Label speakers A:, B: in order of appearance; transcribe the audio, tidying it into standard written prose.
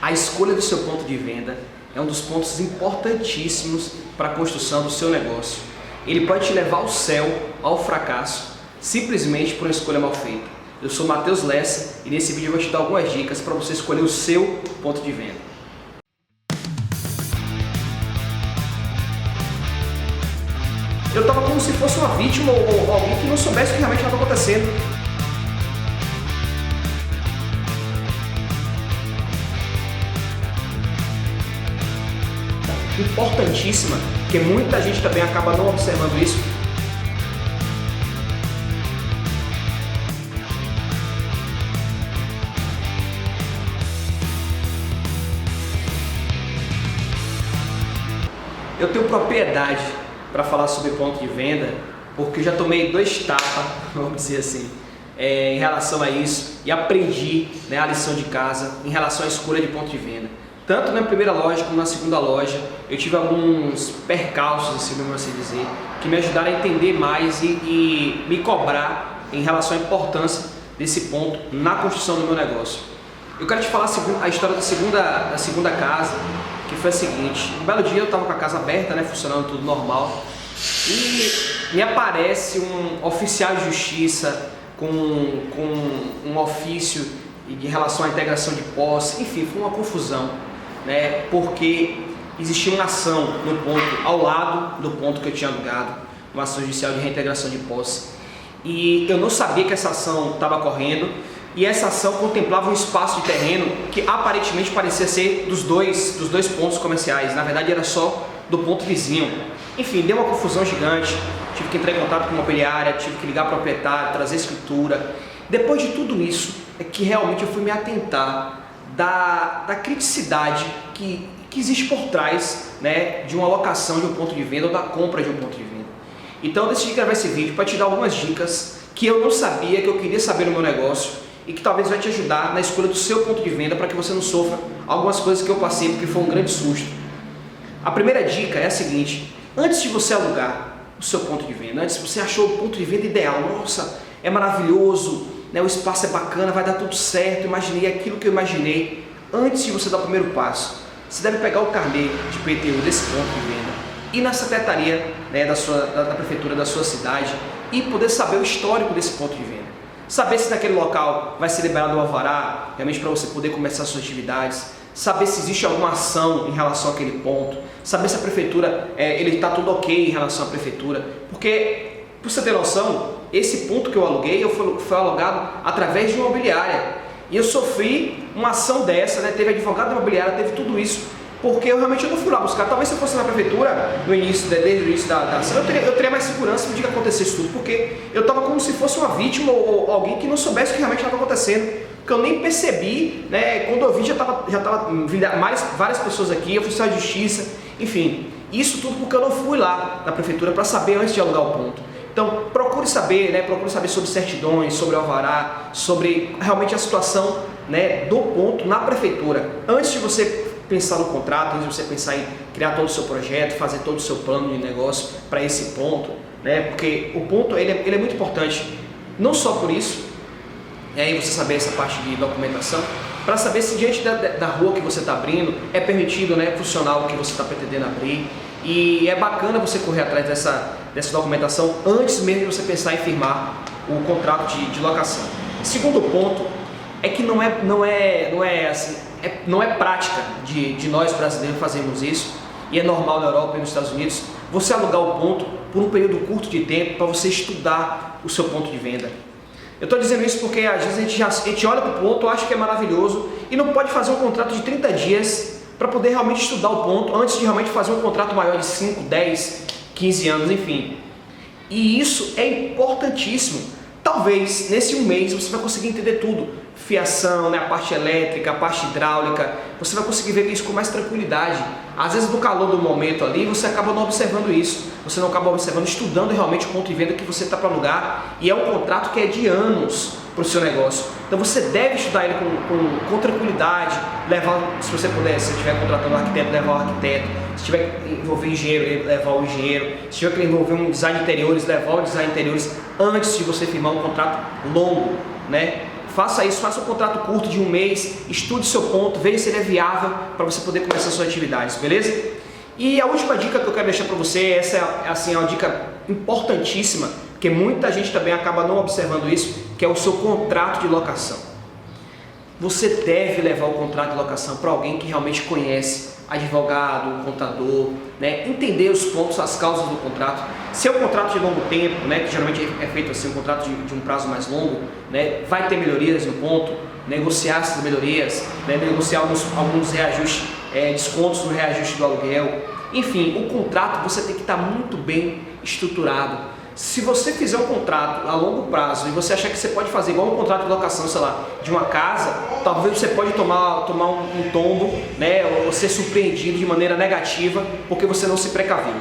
A: A escolha do seu ponto de venda é um dos pontos importantíssimos para a construção do seu negócio. Ele pode te levar ao céu, ao fracasso, simplesmente por uma escolha mal feita. Eu sou Matheus Lessa e nesse vídeo eu vou te dar algumas dicas para você escolher o seu ponto de venda. Eu estava como se fosse uma vítima ou alguém que não soubesse o que realmente estava acontecendo. Importantíssima, que muita gente também acaba não observando isso. Eu tenho propriedade para falar sobre ponto de venda, porque eu já tomei 2 tapas, vamos dizer assim, em relação a isso, e aprendi, né, a lição de casa em relação à escolha de ponto de venda. Tanto na primeira loja como na segunda loja, eu tive alguns percalços, assim, vamos assim dizer, que me ajudaram a entender mais e me cobrar em relação à importância desse ponto na construção do meu negócio. Eu quero te falar a história da segunda casa, que foi a seguinte: um belo dia eu estava com a casa aberta, né, funcionando tudo normal, e me aparece um oficial de justiça com um ofício em relação à integração de posse. Enfim, foi uma confusão, né, porque existia uma ação no ponto ao lado do ponto que eu tinha alugado, uma ação judicial de reintegração de posse, e eu não sabia que essa ação estava correndo, e essa ação contemplava um espaço de terreno que aparentemente parecia ser dos dois pontos comerciais. Na verdade era só do ponto vizinho. Enfim, deu uma confusão gigante, tive que entrar em contato com a imobiliária, tive que ligar para o proprietário, trazer escritura. Depois de tudo isso, é que realmente eu fui me atentar da criticidade que existe por trás, né, de uma locação de um ponto de venda ou da compra de um ponto de venda. Então eu decidi gravar esse vídeo para te dar algumas dicas que eu não sabia, que eu queria saber no meu negócio, e que talvez vai te ajudar na escolha do seu ponto de venda para que você não sofra algumas coisas que eu passei, porque foi um grande susto. A primeira dica é a seguinte: antes de você alugar o seu ponto de venda, antes você achou o ponto de venda ideal, nossa, é maravilhoso, né, o espaço é bacana, vai dar tudo certo, imaginei aquilo que eu imaginei. Antes de você dar o primeiro passo, você deve pegar o carnê de IPTU desse ponto de venda, ir na secretaria, né, da prefeitura da sua cidade e poder saber o histórico desse ponto de venda. Saber se naquele local vai ser liberado o alvará, realmente para você poder começar suas atividades. Saber se existe alguma ação em relação àquele ponto. Saber se a prefeitura, ele está tudo ok em relação à prefeitura. Porque, para você ter noção, esse ponto que eu aluguei, foi alugado através de uma imobiliária. E eu sofri uma ação dessa, né? Teve advogado da imobiliária, teve tudo isso, porque eu realmente não fui lá buscar. Talvez se eu fosse na prefeitura, desde o início da ação, eu teria mais segurança no dia que acontecesse tudo, porque eu estava como se fosse uma vítima ou alguém que não soubesse o que realmente estava acontecendo, que eu nem percebi, né? Quando eu vi, já estava várias pessoas aqui, oficial de justiça, enfim, isso tudo porque eu não fui lá na prefeitura para saber antes de alugar o ponto. Então procure saber, né? Procure saber sobre certidões, sobre alvará, sobre realmente a situação, né, do ponto na prefeitura, antes de você pensar no contrato, antes de você pensar em criar todo o seu projeto, fazer todo o seu plano de negócio para esse ponto, né? Porque o ponto ele é muito importante, não só por isso, aí você saber essa parte de documentação, para saber se diante da rua que você está abrindo é permitido, né, funcionar o que você está pretendendo abrir. E é bacana você correr atrás dessa documentação antes mesmo de você pensar em firmar o contrato de locação. Segundo ponto é que não é prática de nós brasileiros fazermos isso, e é normal na Europa e nos Estados Unidos, você alugar o ponto por um período curto de tempo para você estudar o seu ponto de venda. Eu estou dizendo isso porque às vezes a gente olha para o ponto, acha que é maravilhoso e não pode fazer um contrato de 30 dias para poder realmente estudar o ponto antes de realmente fazer um contrato maior de 5, 10, 15 anos, enfim. E isso é importantíssimo. Talvez nesse um mês você vai conseguir entender tudo: fiação, né, a parte elétrica, a parte hidráulica. Você vai conseguir ver isso com mais tranquilidade. Às vezes no calor do momento ali você acaba não observando isso, você não acaba observando, estudando realmente o ponto de venda que você está para alugar, e é um contrato que é de anos para o seu negócio. Então você deve estudar ele com tranquilidade, levar, se você puder, se estiver contratando um arquiteto, levar o arquiteto, se tiver que envolver engenheiro, levar o engenheiro, se tiver que envolver um design de interiores, levar o design de interiores, antes de você firmar um contrato longo, né? faça isso, faça um contrato curto de 1 mês, estude seu ponto, veja se ele é viável para você poder começar suas atividades, beleza? E a última dica que eu quero deixar para você, essa é assim, uma dica importantíssima, porque muita gente também acaba não observando isso, que é o seu contrato de locação. Você deve levar o contrato de locação para alguém que realmente conhece, advogado, contador, né? Entender os pontos, as causas do contrato. Se é um contrato de longo tempo, né? Que geralmente é feito assim, um contrato de um prazo mais longo, né? Vai ter melhorias no ponto, negociar essas melhorias, né? Negociar alguns reajustes, descontos no reajuste do aluguel. Enfim, o contrato você tem que estar muito bem estruturado. Se você fizer um contrato a longo prazo e você achar que você pode fazer igual um contrato de locação, sei lá, de uma casa, talvez você pode tomar um tombo, né, ou ser surpreendido de maneira negativa porque você não se precaviu.